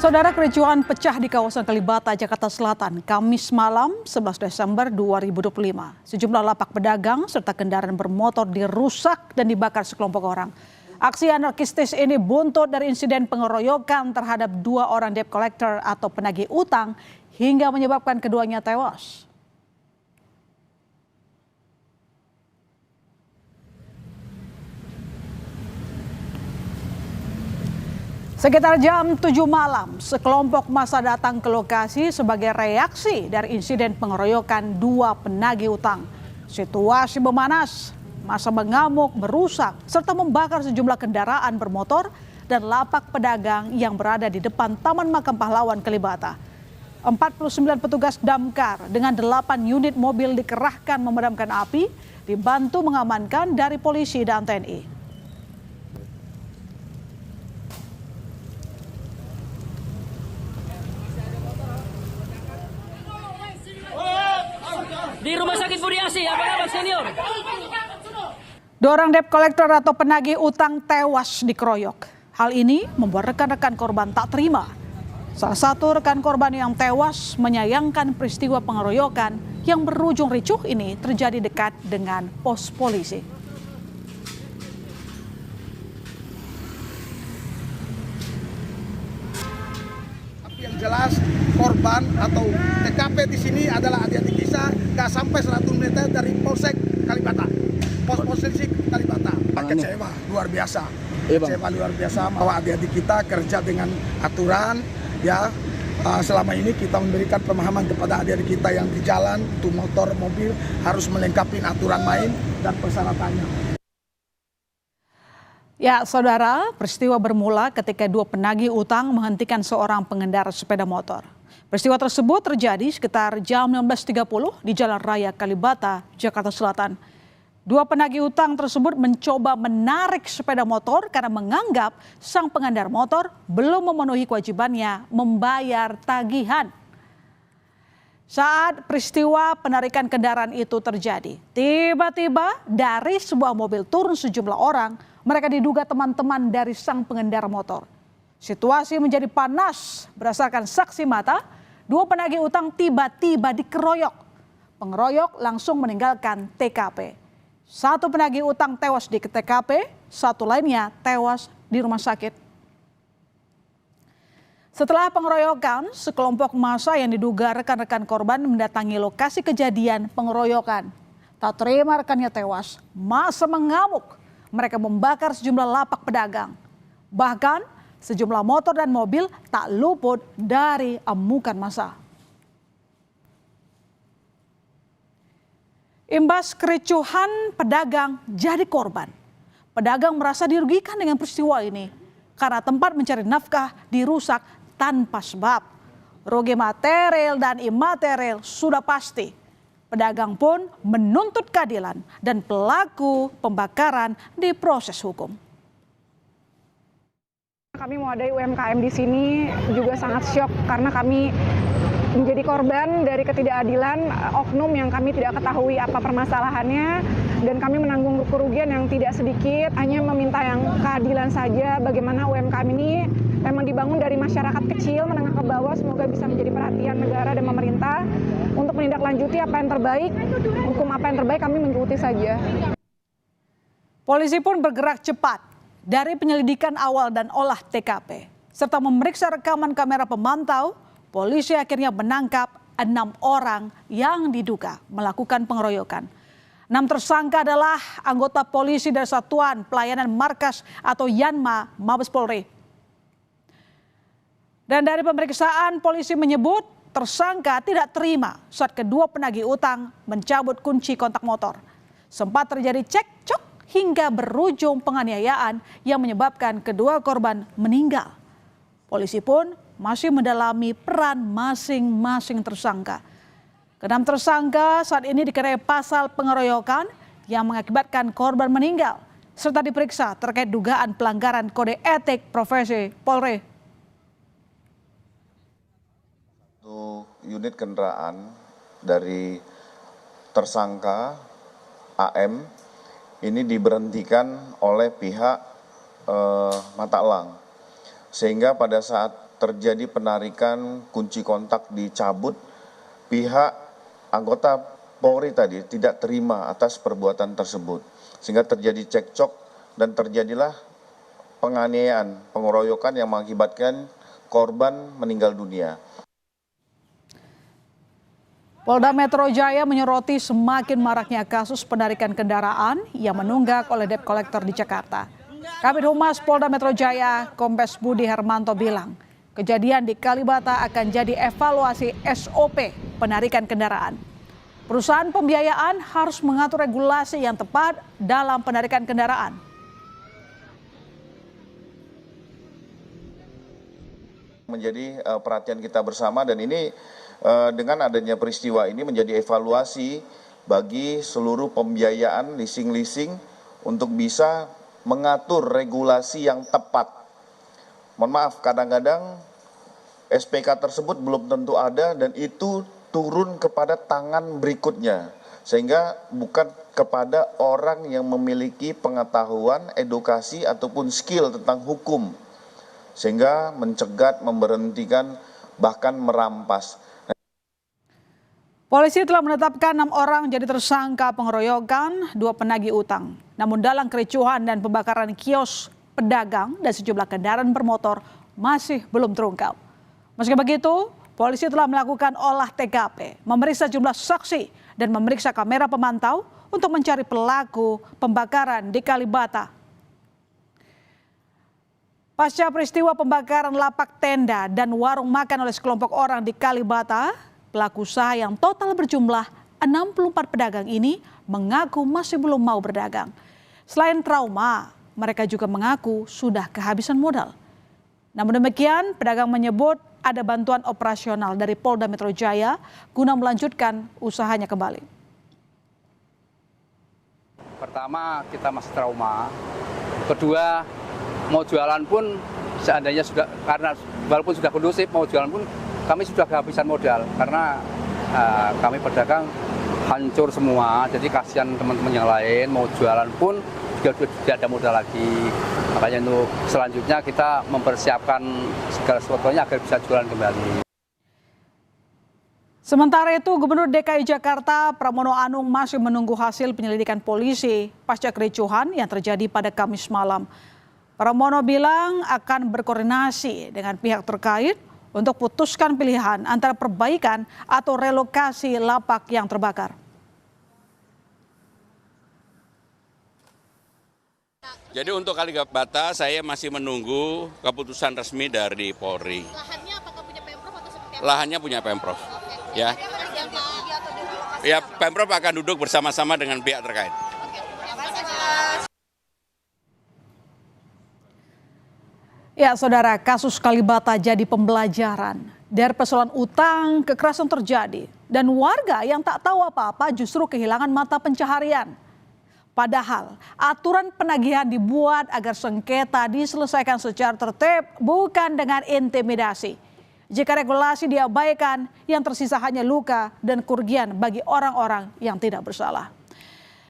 Saudara, kericuhan pecah di kawasan Kalibata, Jakarta Selatan, Kamis malam 11 Desember 2025. Sejumlah lapak pedagang serta kendaraan bermotor dirusak dan dibakar sekelompok orang. Aksi anarkistis ini buntut dari insiden pengeroyokan terhadap 2 orang debt collector atau penagih utang hingga menyebabkan keduanya tewas. Sekitar jam 7 malam, sekelompok massa datang ke lokasi sebagai reaksi dari insiden pengeroyokan 2 penagih utang. Situasi memanas, massa mengamuk, merusak, serta membakar sejumlah kendaraan bermotor dan lapak pedagang yang berada di depan Taman Makam Pahlawan Kalibata. 49 petugas damkar dengan 8 unit mobil dikerahkan memadamkan api, dibantu mengamankan dari polisi dan TNI. Di Rumah Sakit Budiasi, apa kabar senior? 2 orang debt collector atau penagih utang tewas dikeroyok. Hal ini membuat rekan-rekan korban tak terima. Salah satu rekan korban yang tewas menyayangkan peristiwa pengeroyokan yang berujung ricuh ini terjadi dekat dengan pos polisi. Yang jelas korban atau TKP di sini adalah adik-adik kita, nggak sampai 100 meter dari Polsek Kalibata, pos polisi Kalibata. Kecewa luar biasa, kecewa luar biasa bahwa adik-adik kita kerja dengan aturan, ya. Selama ini kita memberikan pemahaman kepada adik-adik kita yang di jalan untuk motor, mobil harus melengkapi aturan main dan persyaratannya. Ya, saudara, peristiwa bermula ketika 2 penagih utang menghentikan seorang pengendara sepeda motor. Peristiwa tersebut terjadi sekitar jam 16.30 di Jalan Raya Kalibata, Jakarta Selatan. 2 penagih utang tersebut mencoba menarik sepeda motor karena menganggap sang pengendara motor belum memenuhi kewajibannya membayar tagihan. Saat peristiwa penarikan kendaraan itu terjadi, tiba-tiba dari sebuah mobil turun sejumlah orang. Mereka diduga teman-teman dari sang pengendara motor. Situasi menjadi panas berdasarkan saksi mata. 2 penagih utang tiba-tiba dikeroyok. Pengeroyok langsung meninggalkan TKP. 1 penagih utang tewas di TKP, 1 lainnya tewas di rumah sakit. Setelah pengeroyokan, sekelompok massa yang diduga rekan-rekan korban mendatangi lokasi kejadian pengeroyokan. Tak terima rekannya tewas, massa mengamuk. Mereka membakar sejumlah lapak pedagang. Bahkan sejumlah motor dan mobil tak luput dari amukan massa. Imbas kericuhan, pedagang jadi korban. Pedagang merasa dirugikan dengan peristiwa ini karena tempat mencari nafkah dirusak tanpa sebab. Rugi material dan imaterial sudah pasti. Pedagang pun menuntut keadilan dan pelaku pembakaran diproses hukum. Kami mewadahi UMKM di sini juga sangat syok karena kami menjadi korban dari ketidakadilan oknum yang kami tidak ketahui apa permasalahannya, dan kami menanggung kerugian yang tidak sedikit, hanya meminta yang keadilan saja. Bagaimana UMKM ini memang dibangun dari masyarakat kecil menengah ke bawah, semoga bisa menjadi perhatian negara dan pemerintah untuk menindaklanjuti apa yang terbaik, hukum apa yang terbaik kami mengikuti saja. Polisi pun bergerak cepat dari penyelidikan awal dan olah TKP serta memeriksa rekaman kamera pemantau. Polisi akhirnya menangkap 6 orang yang diduga melakukan pengeroyokan. 6 tersangka adalah anggota polisi dari Satuan Pelayanan Markas atau Yanma Mabes Polri. Dan dari pemeriksaan polisi menyebut tersangka tidak terima saat kedua penagih utang mencabut kunci kontak motor. Sempat terjadi cekcok hingga berujung penganiayaan yang menyebabkan kedua korban meninggal. Polisi pun masih mendalami peran masing-masing tersangka. Ke-6 tersangka saat ini dikenai pasal pengeroyokan yang mengakibatkan korban meninggal serta diperiksa terkait dugaan pelanggaran kode etik profesi Polri. Unit kendaraan dari tersangka AM ini diberhentikan oleh pihak Mata Elang, sehingga pada saat terjadi penarikan kunci kontak dicabut, pihak anggota Polri tadi tidak terima atas perbuatan tersebut. Sehingga terjadi cekcok dan terjadilah penganiayaan, pengeroyokan yang mengakibatkan korban meninggal dunia. Polda Metro Jaya menyoroti semakin maraknya kasus penarikan kendaraan yang menunggak oleh debt collector di Jakarta. Kabid Humas Polda Metro Jaya, Kombes Budi Hermanto bilang, kejadian di Kalibata akan jadi evaluasi SOP penarikan kendaraan. Perusahaan pembiayaan harus mengatur regulasi yang tepat dalam penarikan kendaraan. Menjadi perhatian kita bersama, dan ini dengan adanya peristiwa ini menjadi evaluasi bagi seluruh pembiayaan leasing-leasing untuk bisa mengatur regulasi yang tepat. Mohon maaf, kadang-kadang SPK tersebut belum tentu ada dan itu turun kepada tangan berikutnya. Sehingga bukan kepada orang yang memiliki pengetahuan, edukasi ataupun skill tentang hukum. Sehingga mencegat, memberhentikan, bahkan merampas. Polisi telah menetapkan 6 orang jadi tersangka pengeroyokan 2 penagih utang. Namun dalam kericuhan dan pembakaran kios pedagang dan sejumlah kendaraan bermotor masih belum terungkap. Meski begitu, polisi telah melakukan olah TKP, memeriksa jumlah saksi dan memeriksa kamera pemantau untuk mencari pelaku pembakaran di Kalibata. Pasca peristiwa pembakaran lapak tenda dan warung makan oleh sekelompok orang di Kalibata, pelaku usaha yang total berjumlah 64 pedagang ini mengaku masih belum mau berdagang. Selain trauma, mereka juga mengaku sudah kehabisan modal. Namun demikian, pedagang menyebut ada bantuan operasional dari Polda Metro Jaya guna melanjutkan usahanya kembali. Pertama, kita masih trauma. Kedua, mau jualan pun seandainya sudah, karena walaupun sudah kondusif, mau jualan pun kami sudah kehabisan modal karena kami pedagang hancur semua. Jadi kasihan teman-teman yang lain mau jualan pun juga tidak ada modal lagi. Makanya untuk selanjutnya kita mempersiapkan segala sesuatunya agar bisa jualan kembali. Sementara itu, Gubernur DKI Jakarta Pramono Anung masih menunggu hasil penyelidikan polisi pasca kericuhan yang terjadi pada Kamis malam. Pramono bilang akan berkoordinasi dengan pihak terkait untuk putuskan pilihan antara perbaikan atau relokasi lapak yang terbakar. Jadi untuk Kalibata saya masih menunggu keputusan resmi dari Polri. Lahannya apakah punya Pemprov atau seperti apa? Lahannya punya Pemprov. Oke. Ya. Atau direlokasi? Ya, Pemprov akan duduk bersama-sama dengan pihak terkait. Oke. Terima kasih. Ya, saudara, kasus Kalibata jadi pembelajaran. Dari persoalan utang, kekerasan terjadi. Dan warga yang tak tahu apa-apa justru kehilangan mata pencaharian. Padahal aturan penagihan dibuat agar sengketa diselesaikan secara tertib, bukan dengan intimidasi. Jika regulasi diabaikan, yang tersisa hanya luka dan kerugian bagi orang-orang yang tidak bersalah.